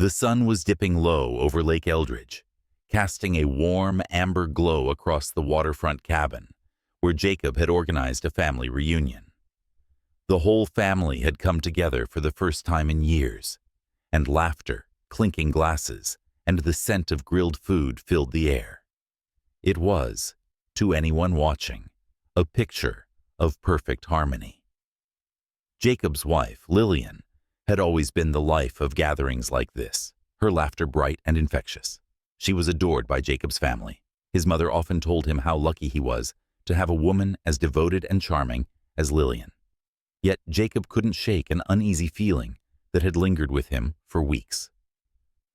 The sun was dipping low over Lake Eldridge, casting a warm amber glow across the waterfront cabin, where Jacob had organized a family reunion. The whole family had come together for the first time in years, and laughter, clinking glasses, and the scent of grilled food filled the air. It was, to anyone watching, a picture of perfect harmony. Jacob's wife, Lillian, had always been the life of gatherings like this, her laughter bright and infectious. She was adored by Jacob's family. His mother often told him how lucky he was to have a woman as devoted and charming as Lillian. Yet Jacob couldn't shake an uneasy feeling that had lingered with him for weeks.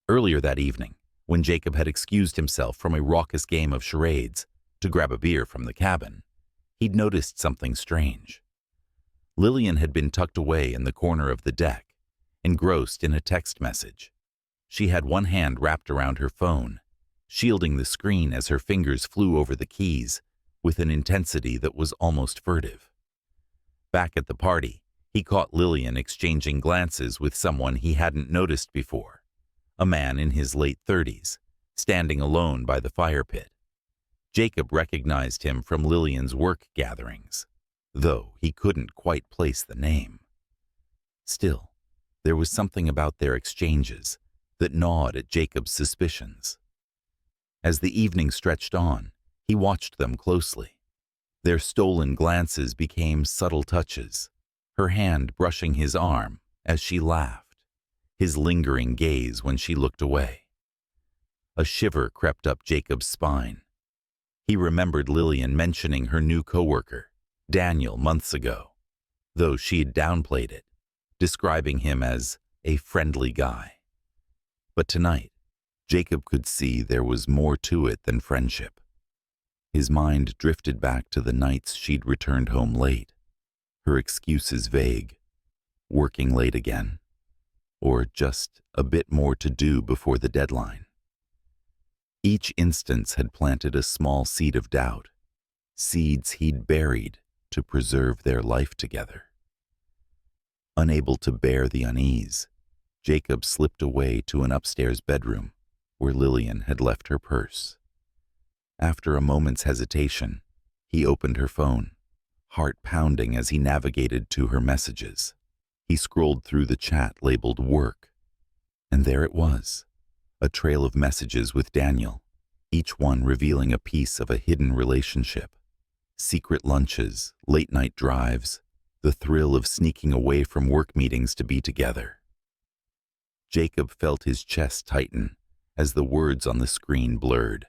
Earlier that evening, when Jacob had excused himself from a raucous game of charades to grab a beer from the cabin, he'd noticed something strange. Lillian had been tucked away in the corner of the deck, engrossed in a text message. She had one hand wrapped around her phone, shielding the screen as her fingers flew over the keys with an intensity that was almost furtive. Back at the party, he caught Lillian exchanging glances with someone he hadn't noticed before, a man in his late 30s, standing alone by the fire pit. Jacob recognized him from Lillian's work gatherings, though he couldn't quite place the name. Still, there was something about their exchanges that gnawed at Jacob's suspicions. As the evening stretched on, he watched them closely. Their stolen glances became subtle touches, her hand brushing his arm as she laughed, his lingering gaze when she looked away. A shiver crept up Jacob's spine. He remembered Lillian mentioning her new coworker, Daniel, months ago, though she had downplayed it, describing him as a friendly guy. But tonight, Jacob could see there was more to it than friendship. His mind drifted back to the nights she'd returned home late, her excuses vague, working late again, or just a bit more to do before the deadline. Each instance had planted a small seed of doubt, seeds he'd buried to preserve their life together. Unable to bear the unease, Jacob slipped away to an upstairs bedroom where Lillian had left her purse. After a moment's hesitation, he opened her phone, heart pounding as he navigated to her messages. He scrolled through the chat labeled work, and there it was, a trail of messages with Daniel, each one revealing a piece of a hidden relationship. Secret lunches, late-night drives, the thrill of sneaking away from work meetings to be together. Jacob felt his chest tighten as the words on the screen blurred.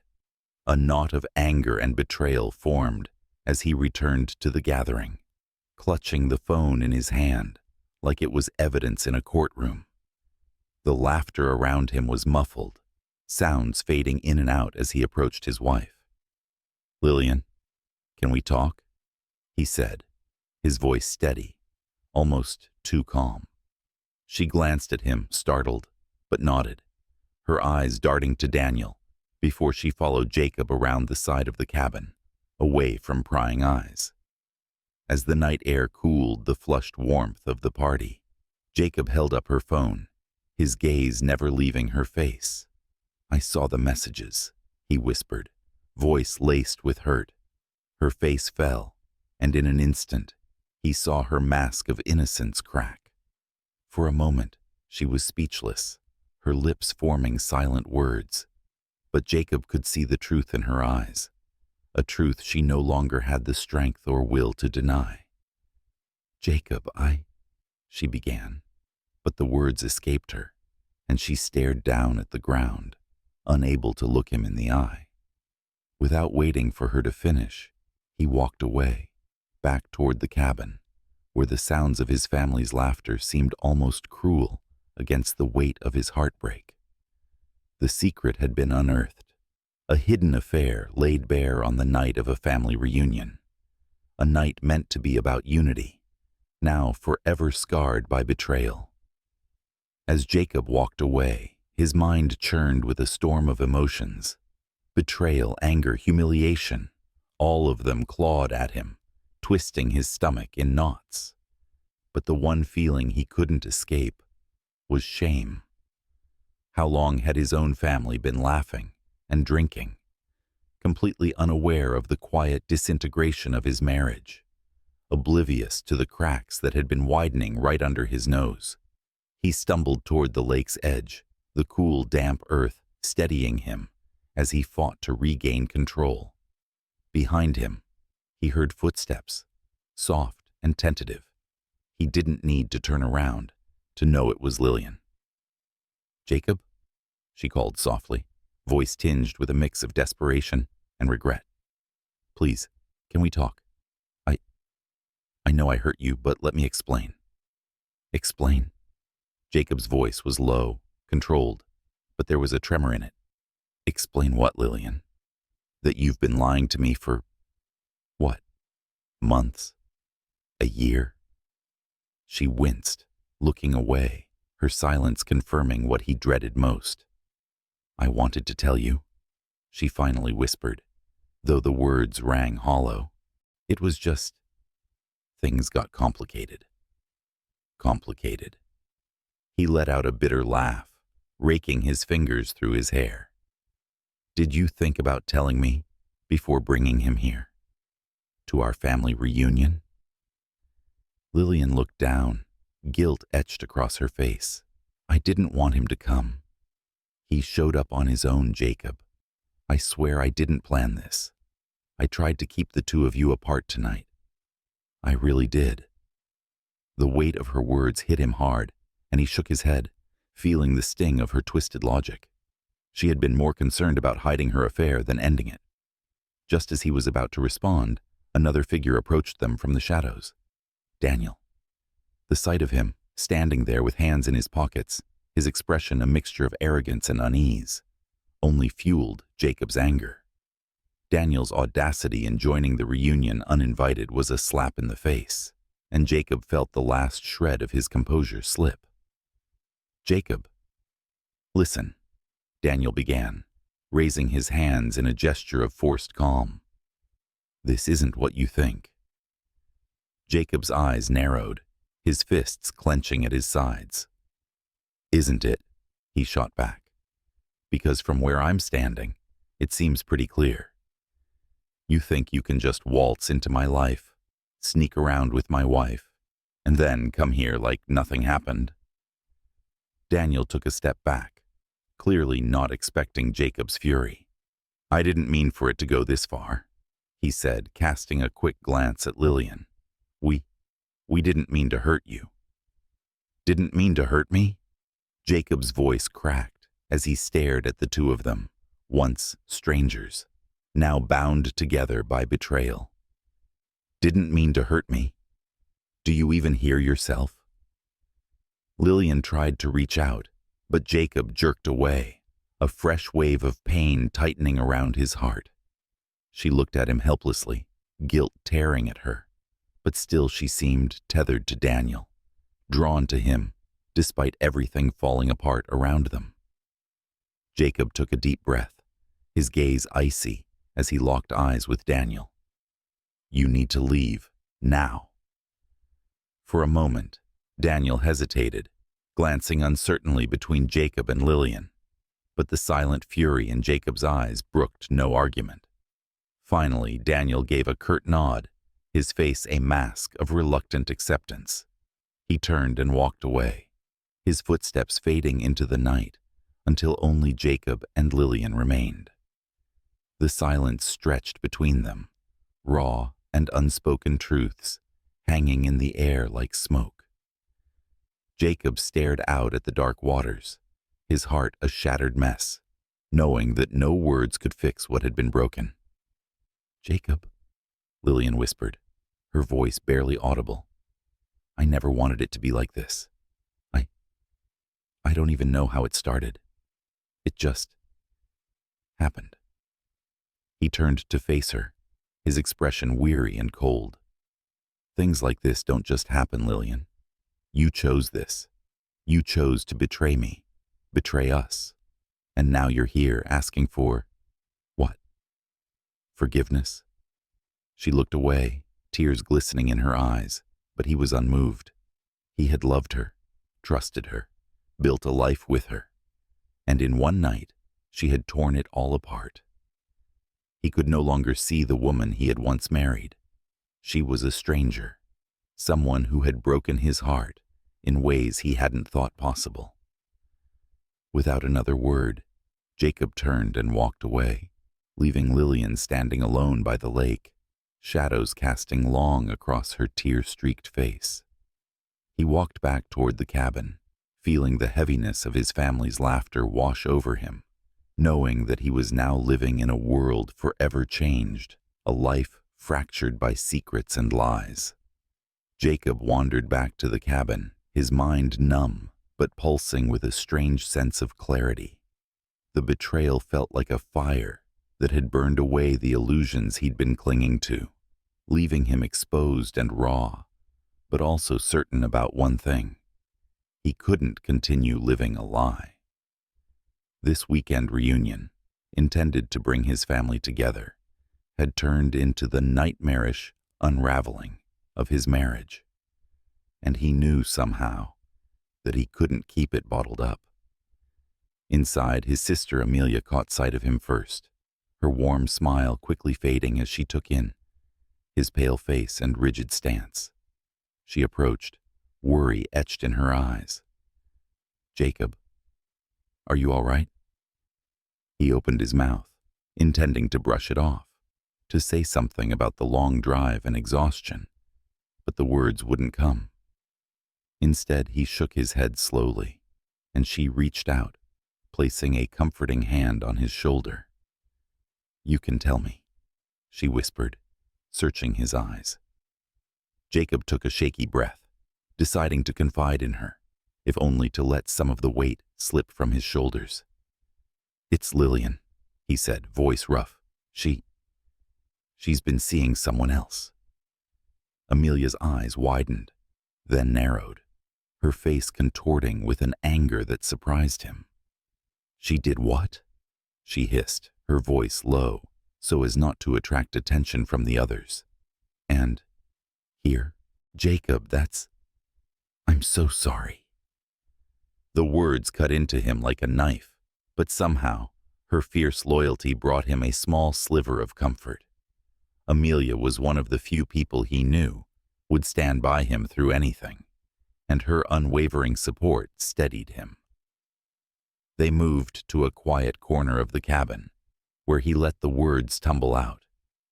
A knot of anger and betrayal formed as he returned to the gathering, clutching the phone in his hand like it was evidence in a courtroom. The laughter around him was muffled, sounds fading in and out as he approached his wife. "Lillian, can we talk?" he said, his voice steady, almost too calm. She glanced at him, startled, but nodded, her eyes darting to Daniel, before she followed Jacob around the side of the cabin, away from prying eyes. As the night air cooled the flushed warmth of the party, Jacob held up her phone, his gaze never leaving her face. "I saw the messages," he whispered, voice laced with hurt. Her face fell, and in an instant, he saw her mask of innocence crack. For a moment, she was speechless, her lips forming silent words. But Jacob could see the truth in her eyes, a truth she no longer had the strength or will to deny. "Jacob, she began, but the words escaped her, and she stared down at the ground, unable to look him in the eye. Without waiting for her to finish, he walked away, back toward the cabin, where the sounds of his family's laughter seemed almost cruel against the weight of his heartbreak. The secret had been unearthed, a hidden affair laid bare on the night of a family reunion, a night meant to be about unity, now forever scarred by betrayal. As Jacob walked away, his mind churned with a storm of emotions. Betrayal, anger, humiliation, all of them clawed at him, twisting his stomach in knots. But the one feeling he couldn't escape was shame. How long had his own family been laughing and drinking, completely unaware of the quiet disintegration of his marriage, oblivious to the cracks that had been widening right under his nose? He stumbled toward the lake's edge, the cool, damp earth steadying him as he fought to regain control. Behind him, he heard footsteps, soft and tentative. He didn't need to turn around to know it was Lillian. "Jacob?" she called softly, voice tinged with a mix of desperation and regret. "Please, can we talk? I know I hurt you, but let me explain." "Explain?" Jacob's voice was low, controlled, but there was a tremor in it. "Explain what, Lillian? That you've been lying to me for, what, months? A year?" She winced, looking away, her silence confirming what he dreaded most. "I wanted to tell you," she finally whispered, though the words rang hollow. "It was just, things got complicated." Complicated. He let out a bitter laugh, raking his fingers through his hair. "Did you think about telling me before bringing him here? To our family reunion?" Lillian looked down, guilt etched across her face. "I didn't want him to come. He showed up on his own, Jacob. I swear I didn't plan this. I tried to keep the two of you apart tonight. I really did." The weight of her words hit him hard, and he shook his head, feeling the sting of her twisted logic. She had been more concerned about hiding her affair than ending it. Just as he was about to respond, another figure approached them from the shadows. Daniel. The sight of him, standing there with hands in his pockets, his expression a mixture of arrogance and unease, only fueled Jacob's anger. Daniel's audacity in joining the reunion uninvited was a slap in the face, and Jacob felt the last shred of his composure slip. "Jacob, listen," Daniel began, raising his hands in a gesture of forced calm. "This isn't what you think." Jacob's eyes narrowed, his fists clenching at his sides. "Isn't it?" he shot back. "Because from where I'm standing, it seems pretty clear. You think you can just waltz into my life, sneak around with my wife, and then come here like nothing happened." Daniel took a step back, clearly not expecting Jacob's fury. "I didn't mean for it to go this far," he said, casting a quick glance at Lillian. We didn't mean to hurt you." "Didn't mean to hurt me?" Jacob's voice cracked as he stared at the two of them, once strangers, now bound together by betrayal. "Didn't mean to hurt me? Do you even hear yourself?" Lillian tried to reach out, but Jacob jerked away, a fresh wave of pain tightening around his heart. She looked at him helplessly, guilt tearing at her, but still she seemed tethered to Daniel, drawn to him, despite everything falling apart around them. Jacob took a deep breath, his gaze icy as he locked eyes with Daniel. "You need to leave, now." For a moment, Daniel hesitated, glancing uncertainly between Jacob and Lillian, but the silent fury in Jacob's eyes brooked no argument. Finally, Daniel gave a curt nod, his face a mask of reluctant acceptance. He turned and walked away, his footsteps fading into the night until only Jacob and Lillian remained. The silence stretched between them, raw and unspoken truths hanging in the air like smoke. Jacob stared out at the dark waters, his heart a shattered mess, knowing that no words could fix what had been broken. "Jacob," Lillian whispered, her voice barely audible. "I never wanted it to be like this. I don't even know how it started. It just happened." He turned to face her, his expression weary and cold. "Things like this don't just happen, Lillian. You chose this. You chose to betray me, betray us. And now you're here asking for, what? Forgiveness?" She looked away, tears glistening in her eyes, but he was unmoved. He had loved her, trusted her, built a life with her. and in one night she had torn it all apart. He could no longer see the woman he had once married. She was a stranger, someone who had broken his heart in ways he hadn't thought possible. Without another word, Jacob turned and walked away, leaving Lillian standing alone by the lake, shadows casting long across her tear-streaked face. He walked back toward the cabin, feeling the heaviness of his family's laughter wash over him, knowing that he was now living in a world forever changed, a life fractured by secrets and lies. Jacob wandered back to the cabin, his mind numb, but pulsing with a strange sense of clarity. The betrayal felt like a fire that had burned away the illusions he'd been clinging to, leaving him exposed and raw, but also certain about one thing. He couldn't continue living a lie. This weekend reunion, intended to bring his family together, had turned into the nightmarish unraveling of his marriage, and he knew somehow that he couldn't keep it bottled up. Inside, his sister Amelia caught sight of him first, her warm smile quickly fading as she took in his pale face and rigid stance. She approached, worry etched in her eyes. "Jacob, are you all right?" He opened his mouth, intending to brush it off, to say something about the long drive and exhaustion, but the words wouldn't come. Instead, he shook his head slowly, and she reached out, placing a comforting hand on his shoulder. "You can tell me," she whispered, searching his eyes. Jacob took a shaky breath, deciding to confide in her, if only to let some of the weight slip from his shoulders. "It's Lillian," he said, voice rough. She's been seeing someone else." Amelia's eyes widened, then narrowed, her face contorting with an anger that surprised him. "She did what?" she hissed, her voice low, so as not to attract attention from the others. "And here, Jacob, I'm so sorry." The words cut into him like a knife, but somehow her fierce loyalty brought him a small sliver of comfort. Amelia was one of the few people he knew would stand by him through anything, and her unwavering support steadied him. They moved to a quiet corner of the cabin, where he let the words tumble out,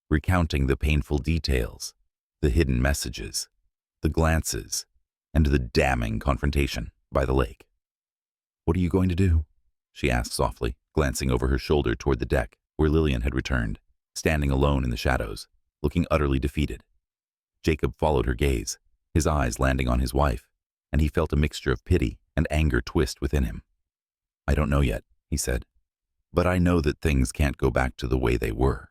recounting the painful details, the hidden messages, the glances, and the damning confrontation by the lake. "What are you going to do?" she asked softly, glancing over her shoulder toward the deck where Lillian had returned, standing alone in the shadows, looking utterly defeated. Jacob followed her gaze, his eyes landing on his wife, and he felt a mixture of pity and anger twist within him. "I don't know yet," he said, "but I know that things can't go back to the way they were."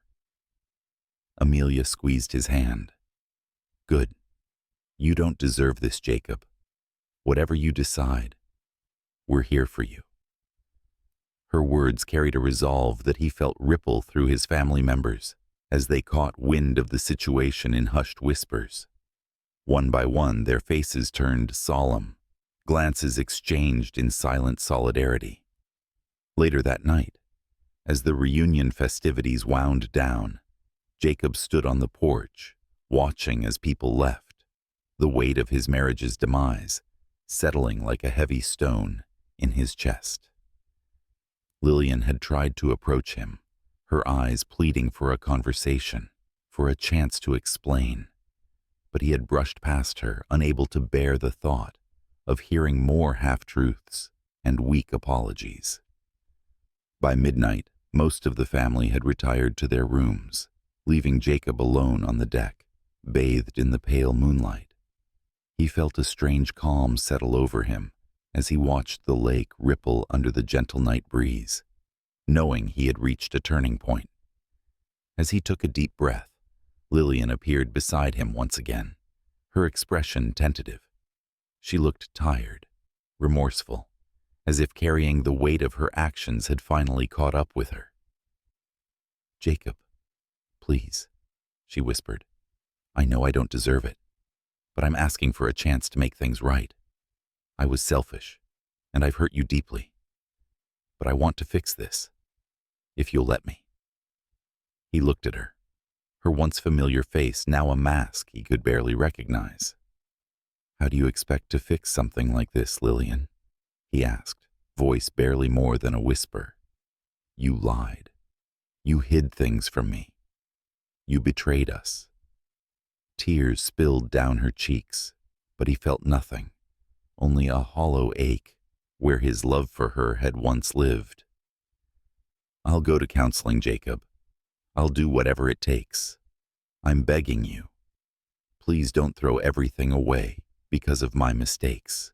Amelia squeezed his hand. "Good. You don't deserve this, Jacob. Whatever you decide, we're here for you." Her words carried a resolve that he felt ripple through his family members as they caught wind of the situation in hushed whispers. One by one, their faces turned solemn, glances exchanged in silent solidarity. Later that night, as the reunion festivities wound down, Jacob stood on the porch, watching as people left, the weight of his marriage's demise settling like a heavy stone in his chest. Lillian had tried to approach him, her eyes pleading for a conversation, for a chance to explain, but he had brushed past her, unable to bear the thought of hearing more half-truths and weak apologies. By midnight, most of the family had retired to their rooms, leaving Jacob alone on the deck, bathed in the pale moonlight. He felt a strange calm settle over him as he watched the lake ripple under the gentle night breeze, knowing he had reached a turning point. As he took a deep breath, Lillian appeared beside him once again, her expression tentative. She looked tired, remorseful, as if carrying the weight of her actions had finally caught up with her. "Jacob, please," she whispered. "I know I don't deserve it, but I'm asking for a chance to make things right. I was selfish, and I've hurt you deeply. but I want to fix this, if you'll let me." He looked at her once familiar face now a mask he could barely recognize. "How do you expect to fix something like this, Lillian?" he asked, voice barely more than a whisper. "You lied. You hid things from me. You betrayed us." Tears spilled down her cheeks, but he felt nothing, only a hollow ache where his love for her had once lived. "I'll go to counseling, Jacob. I'll do whatever it takes. I'm begging you. Please don't throw everything away because of my mistakes."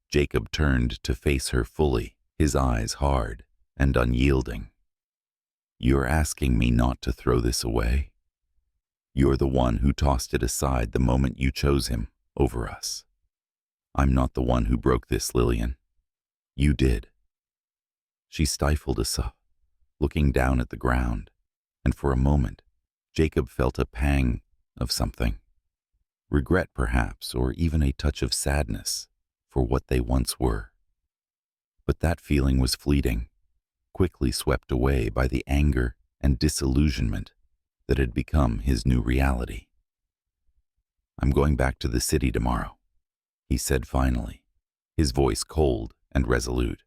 Jacob turned to face her fully, his eyes hard and unyielding. "You're asking me not to throw this away? You're the one who tossed it aside the moment you chose him over us. I'm not the one who broke this, Lillian. You did." She stifled a sob, looking down at the ground, and for a moment, Jacob felt a pang of something. Regret, perhaps, or even a touch of sadness for what they once were. But that feeling was fleeting, quickly swept away by the anger and disillusionment that had become his new reality. "I'm going back to the city tomorrow," he said finally, his voice cold and resolute.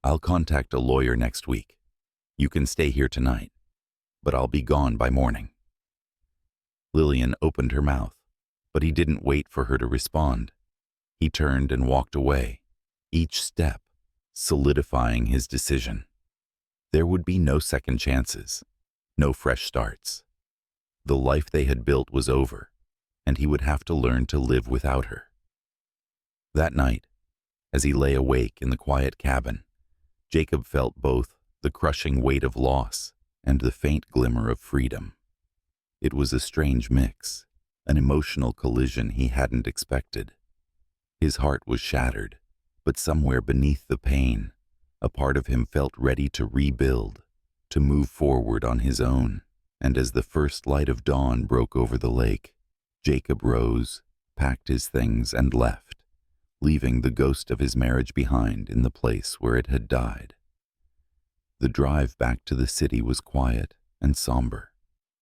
"I'll contact a lawyer next week. You can stay here tonight, but I'll be gone by morning." Lillian opened her mouth, but he didn't wait for her to respond. He turned and walked away, each step solidifying his decision. There would be no second chances, no fresh starts. The life they had built was over, and he would have to learn to live without her. That night, as he lay awake in the quiet cabin, Jacob felt both the crushing weight of loss and the faint glimmer of freedom. It was a strange mix, an emotional collision he hadn't expected. His heart was shattered, but somewhere beneath the pain, a part of him felt ready to rebuild, to move forward on his own. And as the first light of dawn broke over the lake, Jacob rose, packed his things, and left, leaving the ghost of his marriage behind in the place where it had died. The drive back to the city was quiet and somber,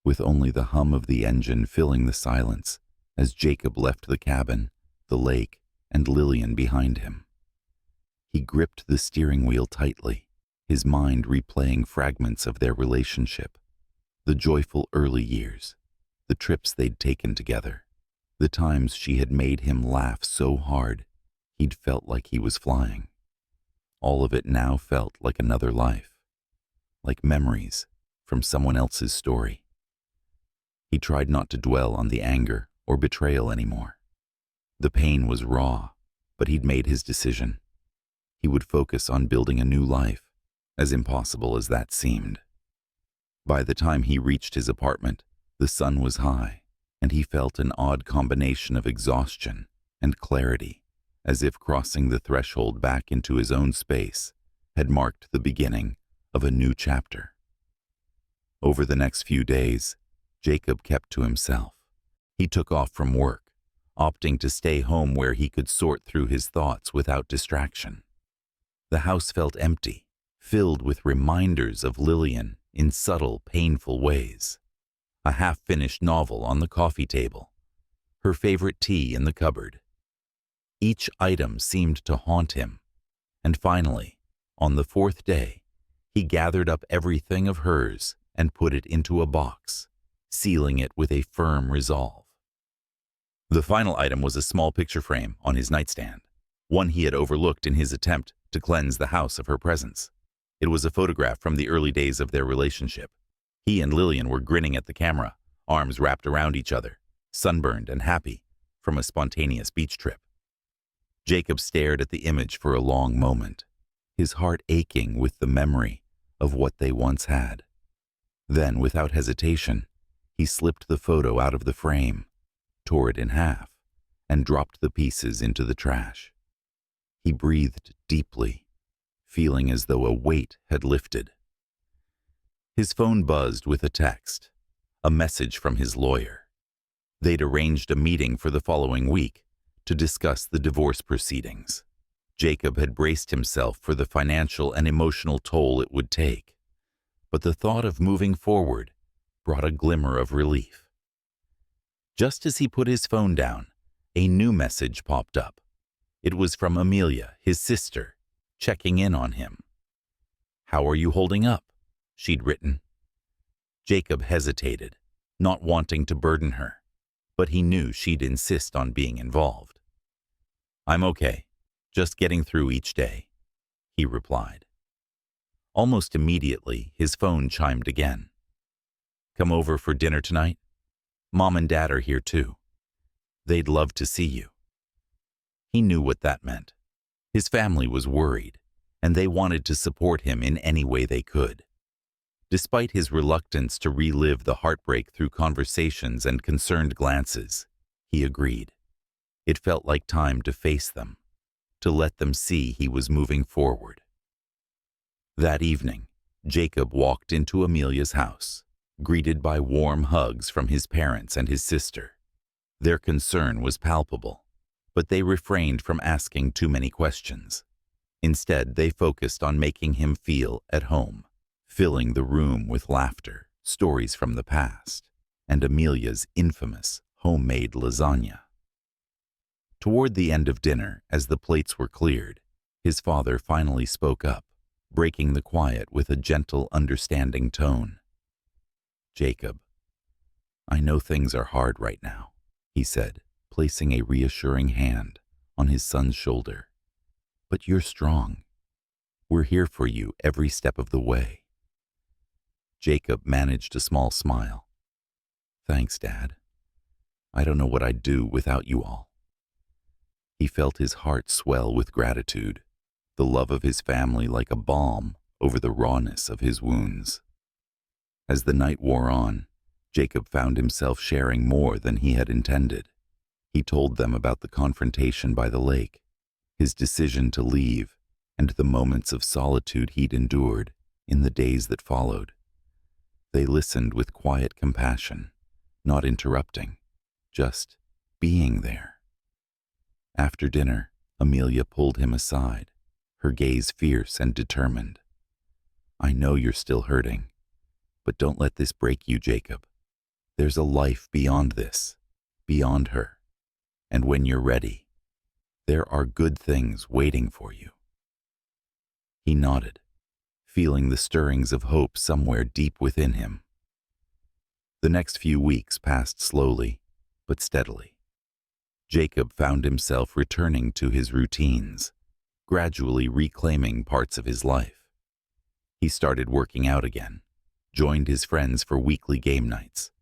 with only the hum of the engine filling the silence as Jacob left the cabin, the lake, and Lillian behind him. He gripped the steering wheel tightly, his mind replaying fragments of their relationship, the joyful early years, the trips they'd taken together, the times she had made him laugh so hard he'd felt like he was flying. All of it now felt like another life, like memories from someone else's story. He tried not to dwell on the anger or betrayal anymore. The pain was raw, but he'd made his decision. He would focus on building a new life, as impossible as that seemed. By the time he reached his apartment, the sun was high, and he felt an odd combination of exhaustion and clarity, as if crossing the threshold back into his own space had marked the beginning of a new chapter. Over the next few days, Jacob kept to himself. He took off from work, opting to stay home where he could sort through his thoughts without distraction. The house felt empty, filled with reminders of Lillian in subtle, painful ways. A half-finished novel on the coffee table, her favorite tea in the cupboard. Each item seemed to haunt him, and finally, on the fourth day, he gathered up everything of hers and put it into a box, sealing it with a firm resolve. The final item was a small picture frame on his nightstand, one he had overlooked in his attempt to cleanse the house of her presence. It was a photograph from the early days of their relationship. He and Lillian were grinning at the camera, arms wrapped around each other, sunburned and happy from a spontaneous beach trip. Jacob stared at the image for a long moment, his heart aching with the memory of what they once had. Then, without hesitation, he slipped the photo out of the frame, tore it in half, and dropped the pieces into the trash. He breathed deeply, feeling as though a weight had lifted. His phone buzzed with a text, a message from his lawyer. They'd arranged a meeting for the following week to discuss the divorce proceedings. Jacob had braced himself for the financial and emotional toll it would take, but the thought of moving forward brought a glimmer of relief. Just as he put his phone down, a new message popped up. It was from Amelia, his sister, checking in on him. "How are you holding up?" she'd written. Jacob hesitated, not wanting to burden her, but he knew she'd insist on being involved. "I'm okay, just getting through each day," he replied. Almost immediately, his phone chimed again. "Come over for dinner tonight? Mom and Dad are here too. They'd love to see you." He knew what that meant. His family was worried, and they wanted to support him in any way they could. Despite his reluctance to relive the heartbreak through conversations and concerned glances, he agreed. It felt like time to face them, to let them see he was moving forward. That evening, Jacob walked into Amelia's house, greeted by warm hugs from his parents and his sister. Their concern was palpable, but they refrained from asking too many questions. Instead, they focused on making him feel at home, filling the room with laughter, stories from the past, and Amelia's infamous homemade lasagna. Toward the end of dinner, as the plates were cleared, his father finally spoke up, breaking the quiet with a gentle, understanding tone. "Jacob, I know things are hard right now," he said, placing a reassuring hand on his son's shoulder. "But you're strong. We're here for you every step of the way." Jacob managed a small smile. "Thanks, Dad. I don't know what I'd do without you all." He felt his heart swell with gratitude, the love of his family like a balm over the rawness of his wounds. As the night wore on, Jacob found himself sharing more than he had intended. He told them about the confrontation by the lake, his decision to leave, and the moments of solitude he'd endured in the days that followed. They listened with quiet compassion, not interrupting, just being there. After dinner, Amelia pulled him aside, her gaze fierce and determined. "I know you're still hurting, but don't let this break you, Jacob. There's a life beyond this, beyond her, and when you're ready, there are good things waiting for you." He nodded, feeling the stirrings of hope somewhere deep within him. The next few weeks passed slowly, but steadily. Jacob found himself returning to his routines, gradually reclaiming parts of his life. He started working out again, joined his friends for weekly game nights,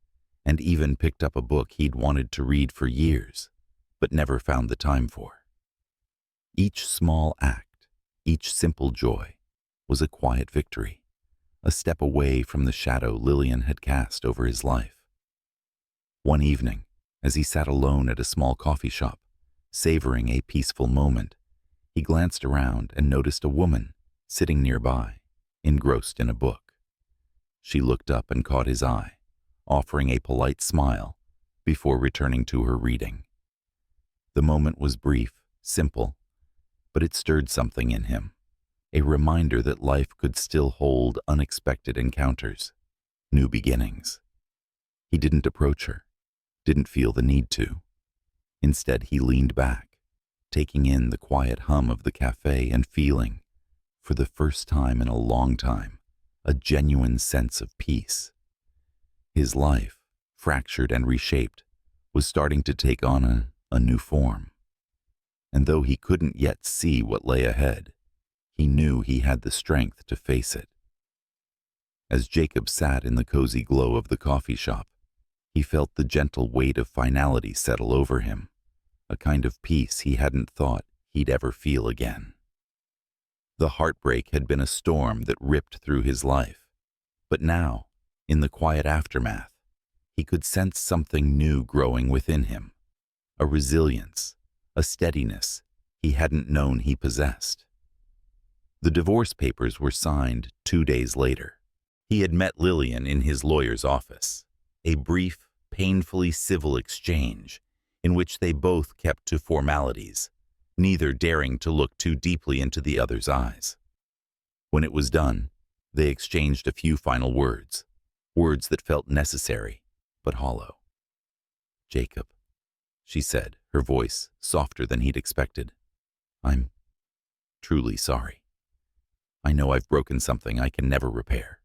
and even picked up a book he'd wanted to read for years, but never found the time for. Each small act, each simple joy, was a quiet victory, a step away from the shadow Lillian had cast over his life. One evening, as he sat alone at a small coffee shop, savoring a peaceful moment, he glanced around and noticed a woman sitting nearby, engrossed in a book. She looked up and caught his eye, offering a polite smile before returning to her reading. The moment was brief, simple, but it stirred something in him, a reminder that life could still hold unexpected encounters, new beginnings. He didn't approach her, didn't feel the need to. Instead, he leaned back, taking in the quiet hum of the cafe and feeling, for the first time in a long time, a genuine sense of peace. His life, fractured and reshaped, was starting to take on a new form. And though he couldn't yet see what lay ahead, he knew he had the strength to face it. As Jacob sat in the cozy glow of the coffee shop, he felt the gentle weight of finality settle over him, a kind of peace he hadn't thought he'd ever feel again. The heartbreak had been a storm that ripped through his life, but now, in the quiet aftermath, he could sense something new growing within him, a resilience, a steadiness he hadn't known he possessed. The divorce papers were signed 2 days later. He had met Lillian in his lawyer's office, a brief, painfully civil exchange in which they both kept to formalities, neither daring to look too deeply into the other's eyes. When it was done, they exchanged a few final words, words that felt necessary, but hollow. "Jacob," she said, her voice softer than he'd expected. "I'm truly sorry. I know I've broken something I can never repair."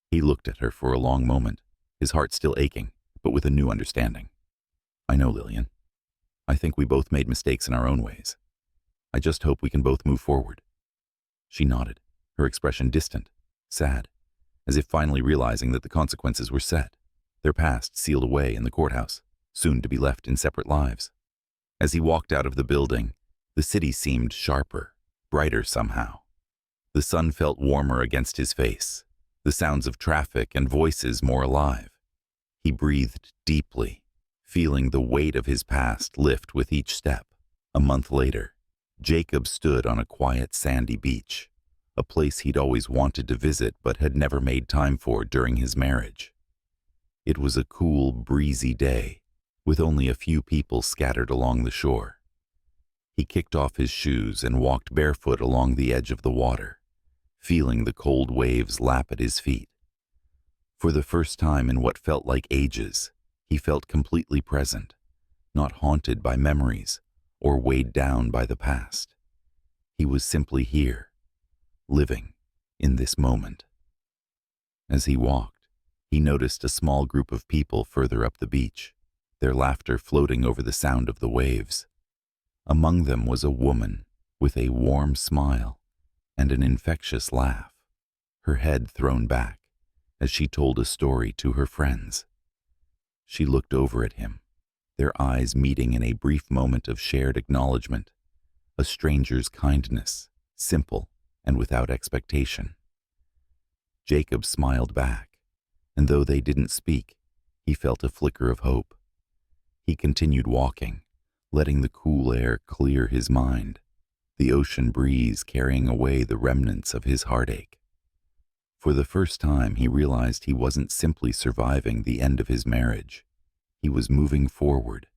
He looked at her for a long moment, his heart still aching, but with a new understanding. "I know, Lillian. I think we both made mistakes in our own ways. I just hope we can both move forward." She nodded, her expression distant, sad, as if finally realizing that the consequences were set, their past sealed away in the courthouse, soon to be left in separate lives. As he walked out of the building, the city seemed sharper, brighter somehow. The sun felt warmer against his face, the sounds of traffic and voices more alive. He breathed deeply, feeling the weight of his past lift with each step. A month later, Jacob stood on a quiet sandy beach, a place he'd always wanted to visit but had never made time for during his marriage. It was a cool, breezy day, with only a few people scattered along the shore. He kicked off his shoes and walked barefoot along the edge of the water, feeling the cold waves lap at his feet. For the first time in what felt like ages, he felt completely present, not haunted by memories or weighed down by the past. He was simply here, living in this moment. As he walked, he noticed a small group of people further up the beach, their laughter floating over the sound of the waves. Among them was a woman with a warm smile and an infectious laugh, her head thrown back as she told a story to her friends. She looked over at him, their eyes meeting in a brief moment of shared acknowledgement, a stranger's kindness, simple and without expectation. Jacob smiled back, and though they didn't speak, he felt a flicker of hope. He continued walking, letting the cool air clear his mind, the ocean breeze carrying away the remnants of his heartache. For the first time, he realized he wasn't simply surviving the end of his marriage. He was moving forward,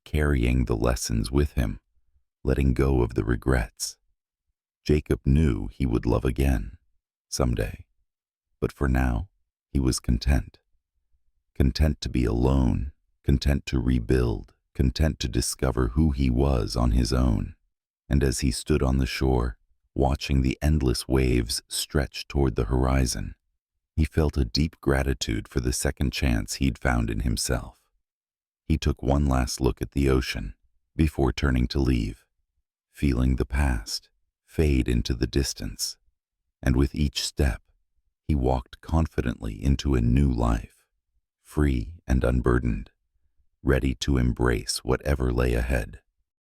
carrying the lessons with him, letting go of the regrets. Jacob knew he would love again, someday. But for now, he was content. Content to be alone, content to rebuild, content to discover who he was on his own. And as he stood on the shore, watching the endless waves stretch toward the horizon, he felt a deep gratitude for the second chance he'd found in himself. He took one last look at the ocean before turning to leave, feeling the past fade into the distance, and with each step, he walked confidently into a new life, free and unburdened, ready to embrace whatever lay ahead.